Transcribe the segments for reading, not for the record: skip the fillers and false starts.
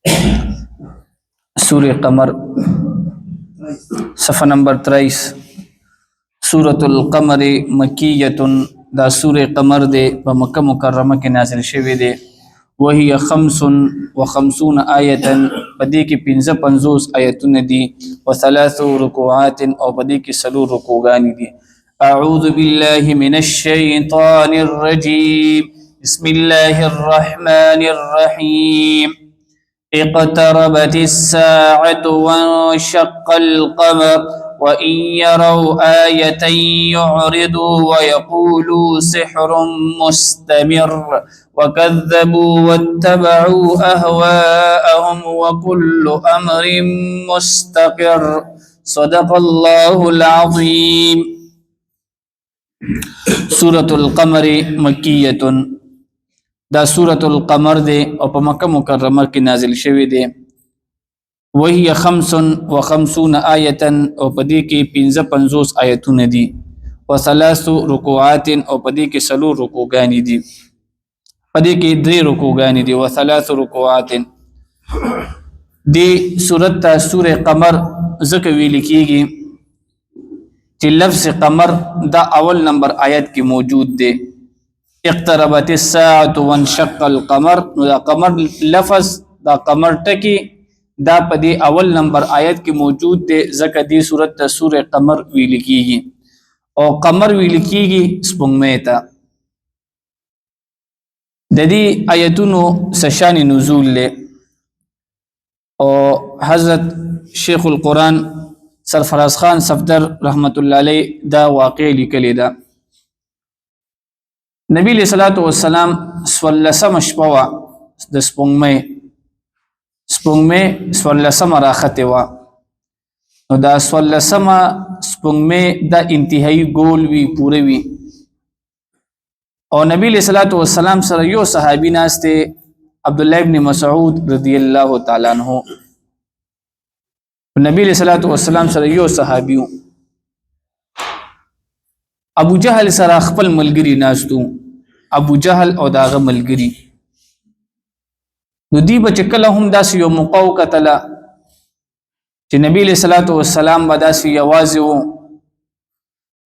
سورة قمر صفحہ نمبر 23 سورة القمر مکیۃ دا سورة قمر دے په مکہ مکرمہ کې نازل شوی دے وهي 55 آیتا پدې کې 55 آیتونه دي وثلاث رکوعات او پدې کې 3 رکوعان دي. اعوذ بالله من الشیطان الرجیم بسم الله الرحمن الرحیم اقتربت الساعة وانشق القمر وإن يروا آية يعرضوا ويقولوا سحر مستمر وكذبوا واتبعوا أهواءهم وكل أمر مستقر صدق الله العظيم. سورة القمر مكية دا سورة القمر دے او په مکہ مکرمہ کې نازل شوی دے وهي 55 آیتا او په دې کې 55 آیتونه دي وثلاث رکوعات او په دې کې 3 رکوعان دي په دې کې 3 رکوعان دي وثلاث رکوعات دی سورۃ سورہ قمر زکه ویل کیږي چې لفظ قمر دا اول نمبر آیت کې موجود دی. اقتربت الساعة وانشق القمر نو دا قمر لفظ دا قمر ټکی دا په دې اول نمبر آیت کې موجود دی ځکه دې صورت ته سورہ قمر ویل کیږي او قمر ویل کیږي سپوږمۍ ته. د دې آیتونو سشان نزول له او حضرت شیخ القرآن سرفراز خان صفدر رحمت الله علیه دا واقع لیکلی دا. نبی علیہ الصلوۃ والسلام سولسم شپوا د سپوږمۍ سولسم راخته وا نو دا سولسم سپوږمۍ دا انتهایی ګول وی پوره وی او نبی علیہ الصلوۃ والسلام سره یو صحابي ناشته عبد الله ابن مسعود رضی الله تعالی عنہ. نبی علیہ الصلوۃ والسلام سره یو صحابي ابو جهل سره خپل ملګری ناستو ابو جهل او داغه ملګری نو دی بچ کله هم داس یو موقع کتل چې نبی له صلوات و سلام بداس یواز وو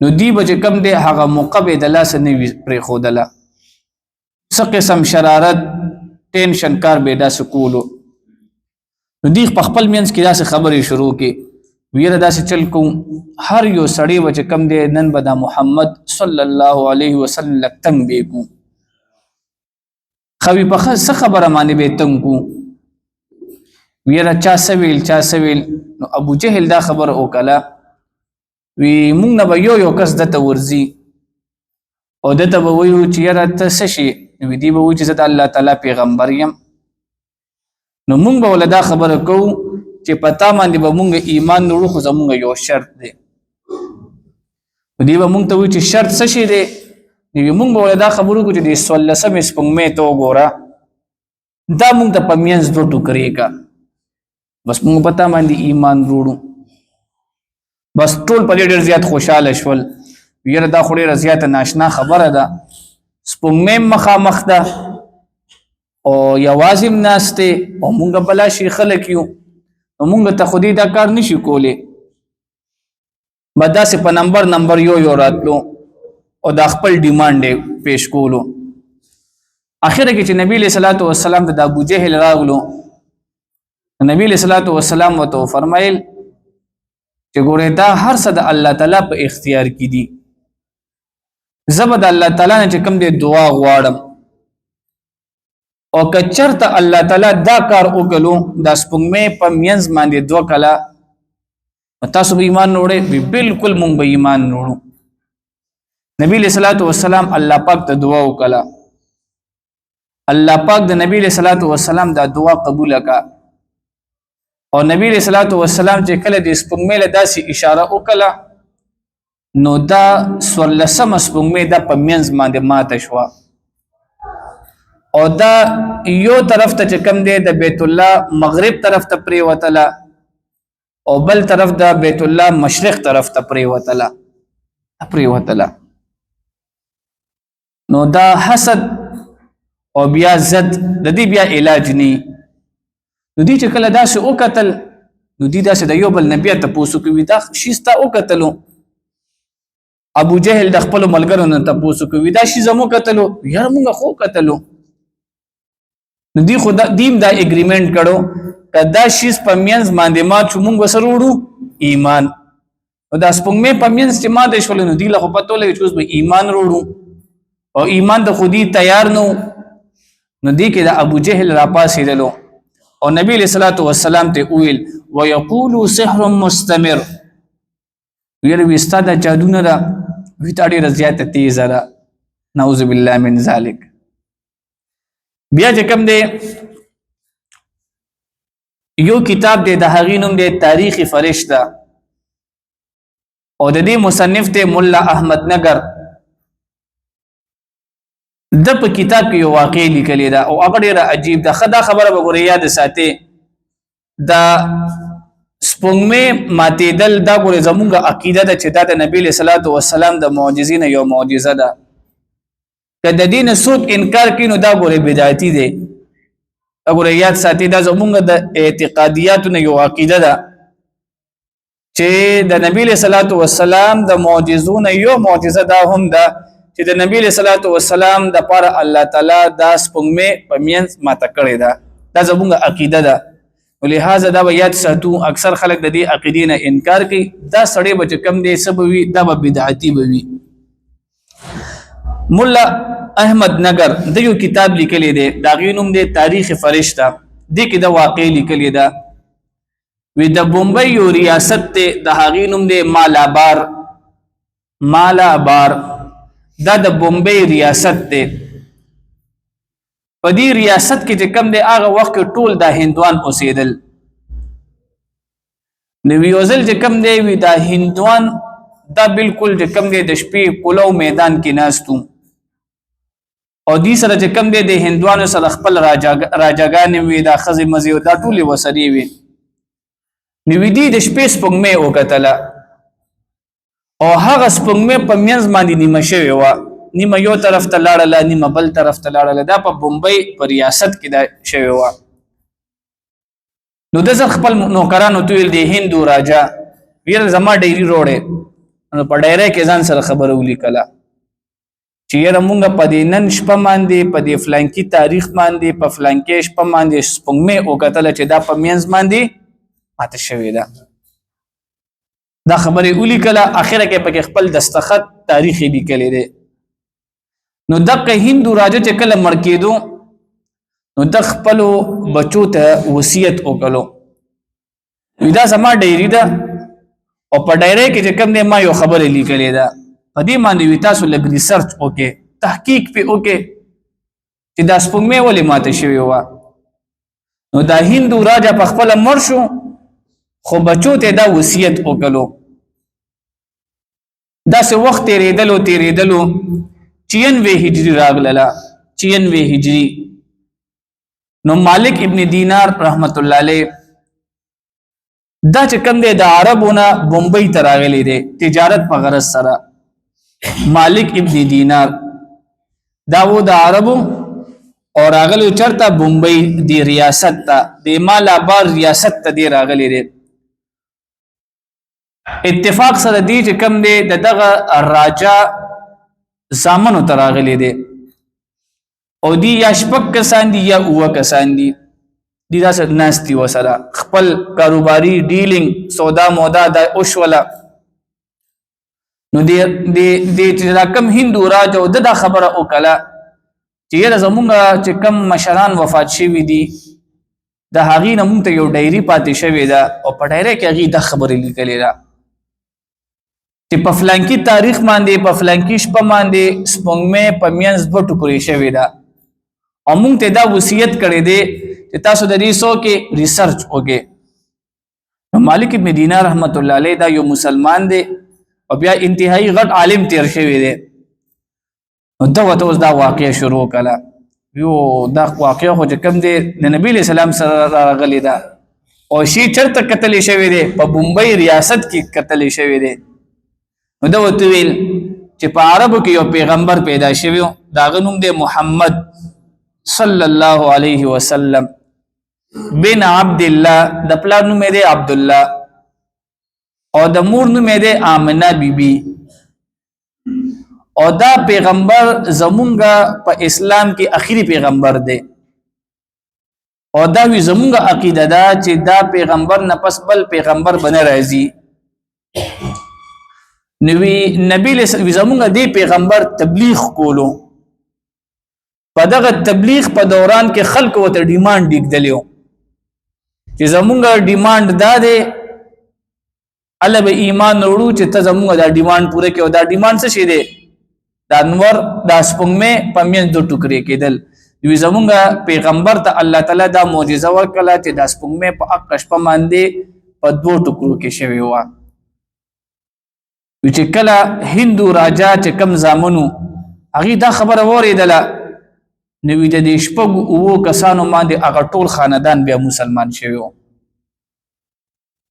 نو دی بچ کم دی هغه موقع به د لاس نه پرې خودله څه قسم شرارت ټینشن کار به داس کولو نو دی خپل مینس کې داس خبرې شروع کې ویره داسې چل کوم هر یو سړی وچ کم دی نن بدا محمد صلی الله علیه وسلم لکتنګ به کو خوی په څه خبره باندې به تنګ کو ویره چا سویل نو ابو جهل دا خبر او کلا وی مونږ نه یو کس دته ورزي او دته به ویو چې یاره ته څه شي وی دی به و چې زه الله تعالی پیغمبر یم نو مونږ به ولدا خبره کوو چې پتا باندې به مونږ ایمان نورو خو زمونږ یو شرط دی دی به مونږ ته وی چې شرط څه شي دی نو مونږ به دا خبرو کو چې د 16 سپوږمۍ ته وګوره دا مونږ ته په مینځ دوه ټوکرې کا بس مونږ پتا باندې ایمان وروړو بس ټول په ډېر زیات خوشاله شول ویره دا خو ډېر زیات ناشنا خبره ده سپوږمۍ مخامخ ده او یوازې ناشته او مونږ بلا شي خلک یو مونږ ته خودی دا کار نشي کولی بدا سه په نمبر یو راتلو او دا خپل ډیماند پیش کولو اخره کې چې نبی له صلوات و سلام د ابو جهل راغلو نبی له صلوات و سلام وته فرمایل چې ګوره دا هر څه د الله تعالی په اختیار کې دي زبد الله تعالی نه چې کوم دې دعا غواړم او کچرته الله تعالی دا کار وکړو د سپوږمۍ په مینځ باندې دوه کلا تاسو به ایمان وروړي بالکل مونږ به ایمان وروړو. نبی له صلوات و سلام الله پاک ته دعا وکړه الله پاک د نبی له صلوات و سلام دا دعا قبول کړه او نبی له صلوات و سلام چې کله د سپوږمۍ له داسې اشاره وکړه نو دا 16 سپوږمۍ د په مینځ باندې ماته شو او دا یو طرف ته کم دی د بیت الله مغرب طرف ته پری وتلا او بل طرف د بیت الله مشرق طرف ته پری وتلا نو دا حسد او بیا زد د دې بیا علاج ني نو دی چې کله داسې وکتل نو دی داسې د یو بل نبی تپوسو کوي دا شي ستا وکتلو ابو جهل د خپلو ملګرو نه تپوسو کوي دا شي زمو کتلو یاره مونږ خو کتلو نو دی خو دیم دا اګریمنټ کړو که دا شي په مینځ باندې ما چې مونږ ورسره وړو ایمان او دا سپوږمۍ په مینځ چې ما د شولو نو دی له خو پته ولګي چې اوس به ایمان وروړو او ایمان د خودي تیار نو دی کې د ابو جهل راپاسېدلو او نبی علیہ الصلوۃ والسلام ته ویل ويقول سحر مستمر ویل وستا د جادو نه را وی تا ډیره زیاته تیز را نعوذ بالله من ذلک بیا چې کوم دی یو کتاب دی د هغې نوم دی تاریخ فرشته او د دې مصنف دی مولا احمد نگر د په کتاب کې یو واقع لیکلی دا او هغه ډیره عجیب ده خدا خبره به ګورې یاد ساتي دا سپوږمۍ ماتېدل دا ګورې زمونږ عقیده ده چې دا د نبی علیه الصلاۃ والسلام د معجزې نه یو معجزه ده که د دې نه څوک انکار کوي نو دا ګورې بدعتي دی ګورې یاد ساتي دا زمونږ د اعتقادیاتو نه یو عقیده ده چې د نبی علیه الصلاۃ والسلام د معجزو نه یو معجزه دا هم ده چې د نبی علیہ الصلوۃ والسلام د پاره الله تعالی دا سپوږمۍ په مینځ ماته کړې ده دا زموږ عقیده ده ولهذا دا به یاد ساتو اکثر خلک د دې عقیدې نه انکار کوي دا سړی به چې کم دی سبوي دا به بدعتي به وي مولا احمد نگر د یو کتاب لیکلی دی دا غي نوم دی تاریخ فرشته دې کې دا واقع لیکلی ده وی د بمبئی یو ریاست ته د هغې نوم دی مالابار دا د بمبئی ریاست دی په دې ریاست کې چې کم دی هغه وخت کې ټول دا هندوان اوسېدل نو یو ځل چې کم دی وي دا هندوان دا بالکل چې کم دی د شپې پلو میدان کې ناستو او دې سره چې کم دی د هندوانو سره خپل راجاګانې وي دا ښځې مزې دا ټولې ورسرې وي نو دې د شپې سپوږمۍ وکتله او هغه سپوږمۍ په منځ باندې نیمه شوې وه نیمه یو طرف ته لاړله نیمه بل طرف ته لاړله دا په بمبئی په ریاست کې دا شوې وه نو د زر خپل نوکرانو ته ویل دی هندو راجا ویل زما ډیری روړې نو په ډیری کې ځان سره خبره ولیکله چې یاره مونږ په دې نن شپه باندې په دې فلانکي تاریخ باندې په فلانکي شپه باندې سپوږمۍ وکتله چې دا په منځ باندې ماته شوې ده دا خبرې ولیکله اخره کې پکې خپل دستخط تاریخ لیکلی دی نو دغه هندو راجا چې کله مړ کېدو نو د خپلو بچو ته وصیت وکړو وی دا زما ډایري ده او په ډایري کې چې کوم دی ما یو خبره لیکلې ده په دې باندې وی تاسو لږ ریسرچ وکړئ تحقیق پې وکړئ چې دا سپوږمۍ ولې ماته شوې وه نو دا هندو راجا په خپله مړ شو خو بچو ته دا وصیت وکړو داسې وخت تیرېدلو 96 هجری راغله 96 هجری نو مالک ابن دینار رحمت الله علیه دا چې کوم دی د عربونه بمبئی ته راغلی دی تجارت په غرض سره مالک ابن دینار دا و د عربو او راغلی چرته بمبئی دی ریاست ته د مالابار ریاست ته دی راغلی دی اتفاق سره دی چې کوم دی دغه راجا زامنو ته راغلی دی او دی یا شپږ کسان دي یا اووه کسان دي دی داسې ناستي ورسره خپل کاروباري ډیلینګ سودا مودا دا وشوله نو دی چې دا کم هندو راجا او دا خبره وکړه چې یاره زمونږ چې کم مشران وفات شوي دي د هغې نه مونږ ته یو ډایري پاتې شوې ده او په ډایري کې هغې دا خبرې لیکلې ده چې په فلانکي تاریخ باندې په فلانکي شپه باندې سپوږمۍ په منځ دوه ټوکرې شوې ده او مونږ ته دا وصیت کړی دی چې تاسو د دې څو کې ریسرچ وکړئ نو مالک ابن دینار رحمت الله علیه دا یو مسلمان دی او بیا انتهایی غټ عالم تیر شوی دی نو دا ورته اوس دا واقعه شروع کړه یو دا واقعه خو چې کوم دی د نبی علیه السلام سره راغلی ده او شي چېرته کتلی شوی دی په بمبئی ریاست کې کتلی شوی دی نو دا ورته ویل چې په عربو کې یو پیغمبر پیدا شوی و د هغه نوم دی محمد صلی الله علیه وسلم بن عبد الله د پلار نوم دی عبد الله او د مور نوم دی آمنه بیبي او دا پیغمبر زمونږه په اسلام کې اخیری پیغمبر دی او دا وی زمونږه عقیده ده چې دا پیغمبر نه پس بل پیغمبر بنه راځي نبی زمونږه دی پیغمبر تبلیغ کولو په دغه تبلیغ په دوران کې خلق وته ډیماند ډیګدلیو چې زمونږه ډیماند دا دی الله به ایمان وروړو چې ته زمونږه دا ډیماند پوره کړو دا ډیماند څه شي دی دا انور دا سپوږمۍ په میان دو ټوکرې کېدل دوی زمونږه پیغمبر ته الله تعالی دا معجزه ورکړه چې دا سپوږمۍ په حق شپه باندې په دوه ټوکرو کې شوی و چې کله هندو راجا چې کم زامنو هغه دا خبره اوریدله نو د دې شپږ او کسانو باندې هغه ټول خاندان بیا مسلمان شوی و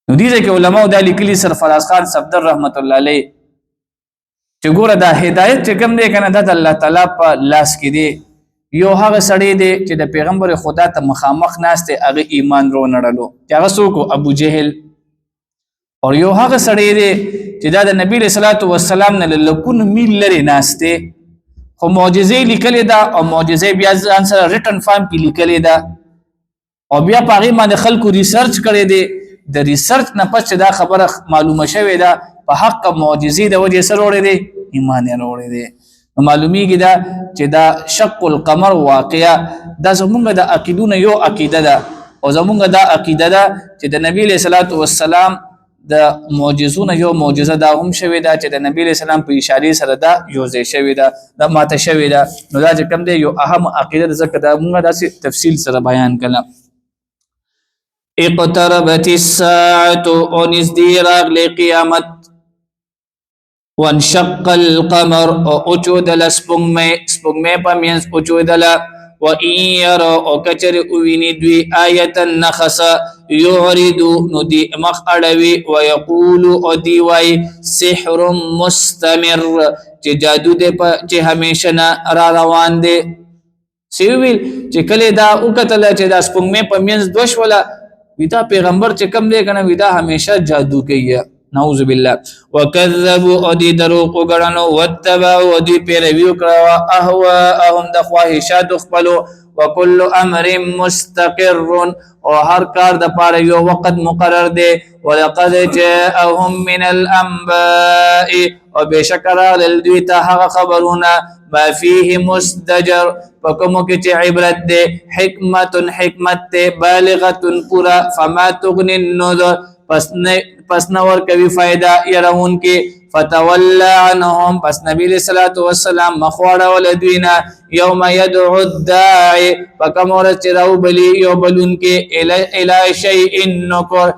نو دې کې علماء د لیکلي سرفراز خان صفدر رحمت الله علیه چې ګوره دا هدایت چې کوم دی کنه د الله تعالی په لاس کې دی یو هغه سړی دی چې د پیغمبر خدا ته مخامخ ناشته هغه ایمان رو نړلو چې هغه څوک ابو جهل او یو هغه سړی دی چې دا د نبی صلی الله علیه وسلم نه لکون میل لري ناشته خو معجزې لیکلې ده او معجزې بیا ځان سره ریټن فارم کې لیکلې ده او بیا په هغه باندې خلکو ریسرچ کړي دي د ریسرچ نه پس دا خبره معلومه شوې ده په حق معجزې د وجه سره وړي دي ایمان یې وړي دي نو معلومیږي دا چې دا شق القمر واقعا دا زمونږ د عقیدونو یو عقیده ده او زمونږ دا عقیده ده چې د نبی صلی الله علیه وسلم د معجزونو یو معجزه دا هم شوې ده چې د نبی صلی الله علیه وسلم په اشاره سره دا یوځای شوې ده دا ماته شوې ده نو دا چې کوم دی یو اهم عقیده ده ځکه دا موږ داسې تفصیل سره بیان کړل اقتربت الساعه او نزدې راغلی قیامت وانشق القمر او اوچودل سپوږمۍ په مینځ اوچودله وَإِن يَرَوْا او کچر اوینی دوی آیتا نخصا یعرضو نو دی مخ اڑوی ویقولو او دی وی سحر مستمر چې جادو دی پا چې همیشه را روان دی سیویل چې کلی دا اوکتل چې دا سپوږمۍ په مینځ دوش ولا ویدا پیغمبر چې کم دی کنه ویدا همیشه جادو کوي نعوذ بالله وكذبوا ادي دروغ وګړنو وتبعوا ادي پیروي کړه اهواهم د خواهشات خپلو وكل امر مستقر او هر کار د پاره یو وخت مقرر دی ولقد جاءهم من الانباء وبشكر للذي هغه خبرونه ما فيه مستجر فكم کې عبرت دی حکمت بالغه پورا فما تغني النذر پس نور کوي فائدہ يرون کې فتولى عنهم پس نبی صلی الله علیه وسلم مخواړه ولدینا یوم يدعو الداعي فكمور چراو بلی یو بلون کې الى شيء نکر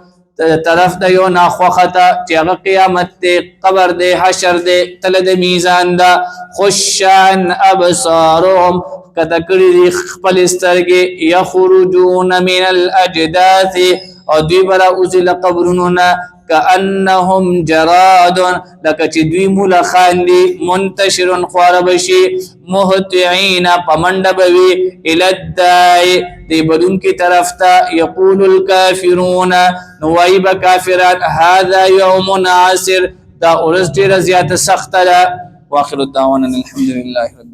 طرف د یو ناخوخته چې هغه قیامت ته قبر دی حشر دی تل د میزان دا خشان ابصارهم کتکړي خپل سترګې يخرجون من الاجداث او دوی برا اوزی لقبرونونا کأنهم جراد لکه چې دوی ملخان دی منتشرون خواربشی محتعین پمندبوی الادائی دی بدون کی طرف تا یقول الكافرون نوائب کافران هذا یوم عاصر دا ارز دیر زیادة سخت لا واخر الدعوانا الحمدللہ رب